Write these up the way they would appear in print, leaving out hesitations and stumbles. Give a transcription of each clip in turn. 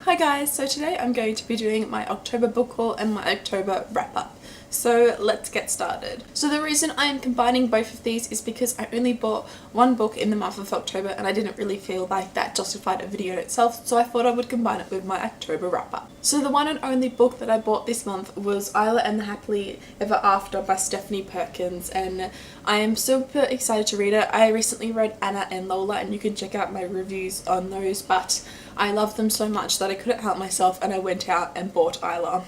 Hi guys, so today I'm going to be doing my October book haul and my October wrap up. So let's get started. So the reason I am combining both of these is because I only bought one book in the month of October and I didn't really feel like that justified a video in itself, so I thought I would combine it with my October wrap up. So the one and only book that I bought this month was Isla and the Happily Ever After by Stephanie Perkins, and I am super excited to read it. I recently read Anna and Lola and you can check out my reviews on those, but I love them so much that I couldn't help myself and I went out and bought Isla.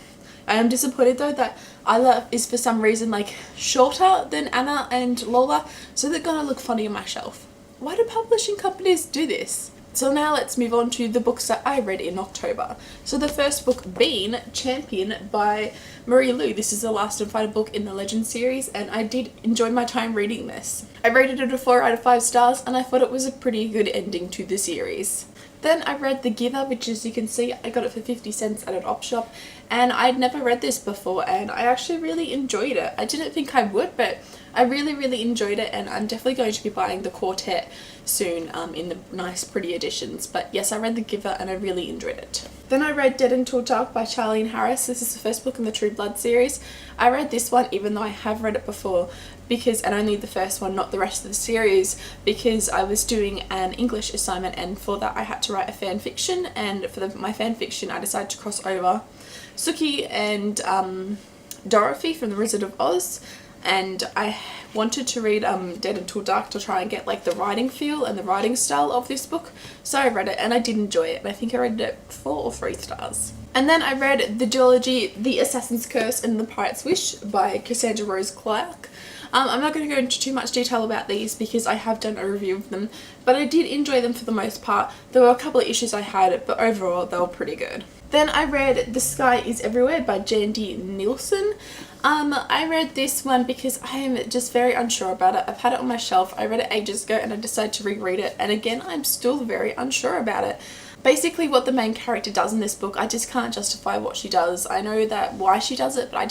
I am disappointed though that Isla is for some reason like shorter than Anna and Lola, so they're gonna look funny on my shelf. Why do publishing companies do this? So now let's move on to the books that I read in October. So the first book being Champion by Marie Lu. This is the last and final book in the Legend series and I did enjoy my time reading this. I rated it a 4 out of 5 stars and I thought it was a pretty good ending to the series. Then I read The Giver, which as you can see I got it for 50 cents at an op shop, and I'd never read this before and I actually really enjoyed it. I didn't think I would, but I really enjoyed it, and I'm definitely going to be buying the quartet soon in the nice pretty editions. But yes, I read The Giver and I really enjoyed it. Then I read Dead Until Dark by Charlene Harris. This is the first book in the True Blood series. I read this one even though I have read it before, and only the first one, not the rest of the series, because I was doing an English assignment and for that I had to write a fan fiction, and for my fan fiction I decided to cross over Sookie and Dorothy from The Wizard of Oz, and I wanted to read Dead Until Dark to try and get like the writing feel and the writing style of this book, so I read it and I did enjoy it, and I think I rated it 4 or 3 stars. And then I read the duology The Assassin's Curse and The Pirate's Wish by Cassandra Rose Clarke. I'm not going to go into too much detail about these because I have done a review of them, but I did enjoy them for the most part. There were a couple of issues I had, but overall they were pretty good. Then I read The Sky Is Everywhere by Jandy Nielsen. I read this one because I am just very unsure about it. I've had it on my shelf. I read it ages ago and I decided to reread it, and again I'm still very unsure about it. Basically what the main character does in this book, I just can't justify what she does. I know that why she does it, but I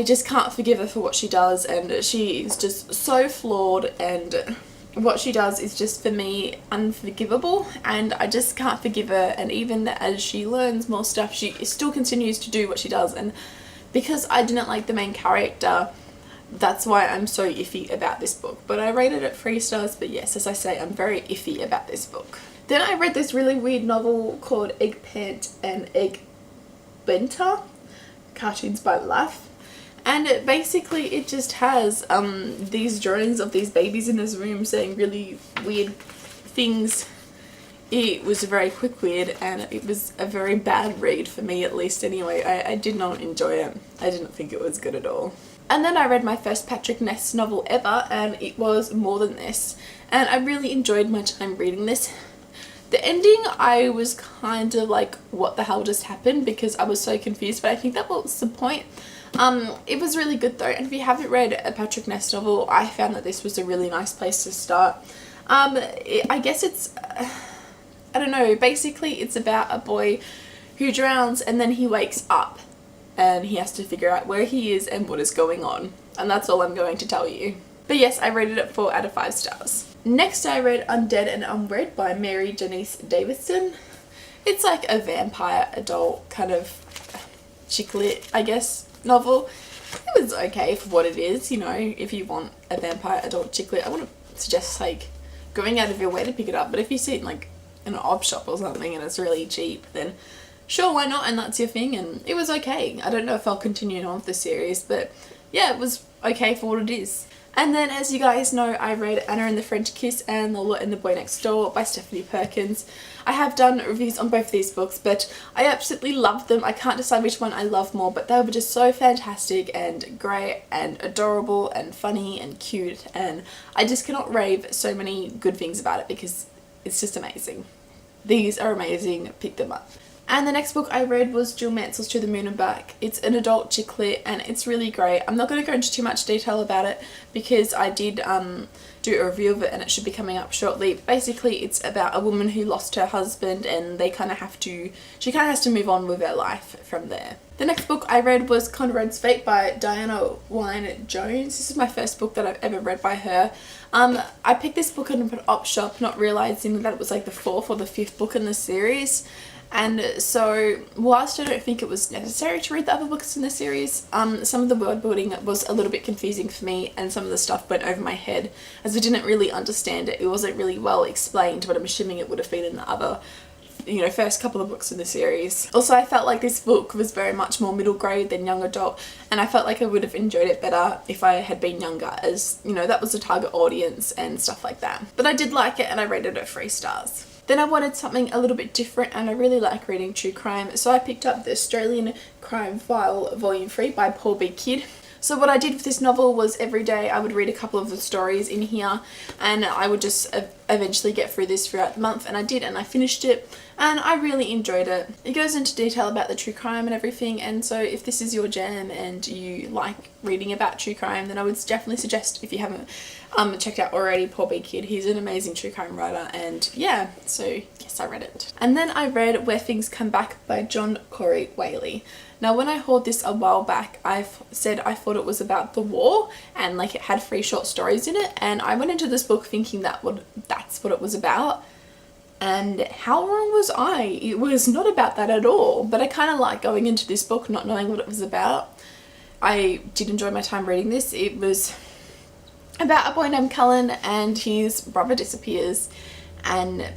just can't forgive her for what she does, and she is just so flawed, and what she does is just for me unforgivable, and I just can't forgive her. And even as she learns more stuff, she still continues to do what she does, and because I didn't like the main character, that's why I'm so iffy about this book. But I rated it 3 stars, but yes, as I say, I'm very iffy about this book. Then I read this really weird novel called Eggpant and Egg Benter, Cartoons by Life, and it just has these drawings of these babies in this room saying really weird things. It was a very quick read and it was a very bad read for me, at least anyway. I did not enjoy it. I didn't think it was good at all. And then I read my first Patrick Ness novel ever, and it was More Than This, and I really enjoyed my time reading this. The ending, I was kind of like, what the hell just happened, because I was so confused, but I think that was the point. It was really good though, and if you haven't read a Patrick Ness novel, I found that this was a really nice place to start. I guess it's, I don't know, basically it's about a boy who drowns and then he wakes up and he has to figure out where he is and what is going on, and that's all I'm going to tell you. But yes, I rated it 4 out of 5 stars. Next I read Undead and Unwed by Mary Janice Davidson. It's like a vampire adult kind of chick lit, I guess, novel. It was okay for what it is, you know. If you want a vampire adult chick lit, I wouldn't suggest like going out of your way to pick it up, but if you see it in like in an op shop or something and it's really cheap, then sure, why not, and that's your thing, and it was okay. I don't know if I'll continue on with the series, but yeah, it was okay for what it is. And then, as you guys know, I read Anna and the French Kiss and Lola and the Boy Next Door by Stephanie Perkins. I have done reviews on both these books, but I absolutely loved them. I can't decide which one I love more, but they were just so fantastic and great and adorable and funny and cute, and I just cannot rave so many good things about it because it's just amazing. These are amazing. Pick them up. And the next book I read was Jill Mansell's To the Moon and Back. It's an adult chick lit and it's really great. I'm not going to go into too much detail about it because I did do a review of it and it should be coming up shortly. Basically it's about a woman who lost her husband and she kind of has to move on with her life from there. The next book I read was Conrad's Fate by Diana Wynne Jones. This is my first book that I've ever read by her. I picked this book in an op shop not realising that it was like the 4th or the 5th book in the series. And so whilst I don't think it was necessary to read the other books in the series, some of the world building was a little bit confusing for me, and some of the stuff went over my head as I didn't really understand it. It wasn't really well explained, but I'm assuming it would have been in the other, you know, first couple of books in the series. Also, I felt like this book was very much more middle grade than young adult, and I felt like I would have enjoyed it better if I had been younger, as, you know, that was the target audience and stuff like that. But I did like it, and I rated it 3 stars. Then I wanted something a little bit different, and I really like reading true crime, so I picked up the Australian Crime File Volume 3 by Paul B. Kidd. So what I did with this novel was every day I would read a couple of the stories in here, and I would just eventually get through this throughout the month, and I did, and I finished it, and I really enjoyed it. It goes into detail about the true crime and everything, and so if this is your jam and you like reading about true crime, then I would definitely suggest, if you haven't checked out already, Paul B. Kidd. He's an amazing true crime writer, and yeah, so yes, I read it. And then I read Where Things Come Back by John Corey Whaley. Now, when I hauled this a while back, I said I thought it was about the war, and like it had 3 short stories in it, and I went into this book thinking that's what it was about. And how wrong was I? It was not about that at all, but I kind of like going into this book not knowing what it was about. I did enjoy my time reading this. It was about a boy named Cullen, and his brother disappears, and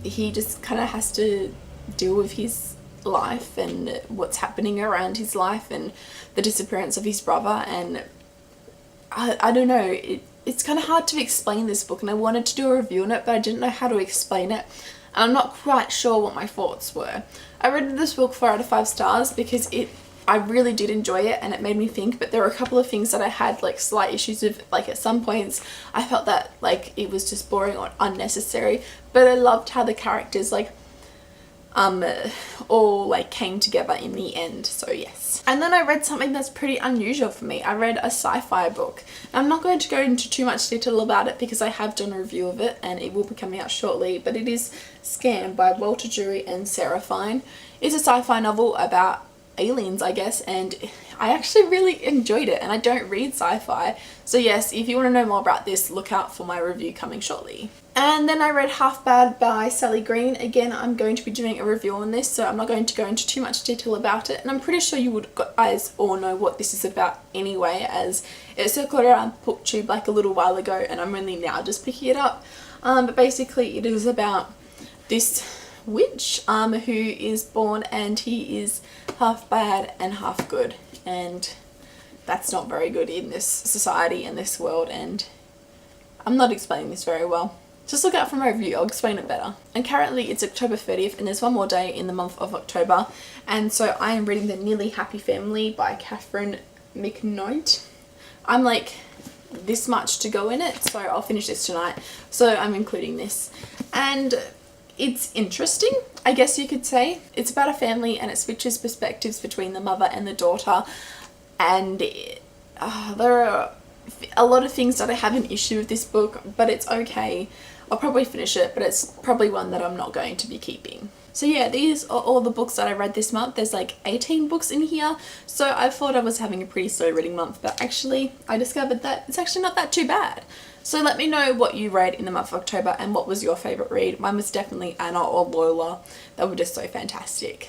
he just kind of has to deal with his life and what's happening around his life and the disappearance of his brother. And I don't know, it's kind of hard to explain this book, and I wanted to do a review on it, but I didn't know how to explain it, and I'm not quite sure what my thoughts were. I rated this book 4 out of 5 stars because I really did enjoy it, and it made me think, but there were a couple of things that I had like slight issues with. Like at some points I felt that like it was just boring or unnecessary, but I loved how the characters like all like came together in the end, so yes. And then I read something that's pretty unusual for me. I read a sci-fi book. I'm not going to go into too much detail about it because I have done a review of it and it will be coming out shortly, but it is Scam by Walter Drury and Sarah Fine. It's a sci-fi novel about aliens, I guess, and I actually really enjoyed it, and I don't read sci-fi, so yes, if you want to know more about this, look out for my review coming shortly. And then I read Half Bad by Sally Green. Again, I'm going to be doing a review on this, so I'm not going to go into too much detail about it, and I'm pretty sure you guys all know what this is about anyway, as it circled around BookTube like a little while ago, and I'm only now just picking it up. But basically it is about this witch who is born, and he is half bad and half good, and that's not very good in this society and this world, and I'm not explaining this very well. Just look out for my review, I'll explain it better. And currently it's October 30th, and there's one more day in the month of October, and so I am reading The Nearly Happy Family by Catherine McKnight. I'm like this much to go in it, so I'll finish this tonight, so I'm including this. And it's interesting, I guess you could say. It's about a family, and it switches perspectives between the mother and the daughter, and there are a lot of things that I have an issue with this book, but it's okay. I'll probably finish it, but it's probably one that I'm not going to be keeping. So yeah, these are all the books that I read this month. There's like 18 books in here, so I thought I was having a pretty slow reading month, but actually I discovered that it's actually not that too bad. So let me know what you read in the month of October and what was your favourite read. Mine was definitely Anna or Lola. They were just so fantastic.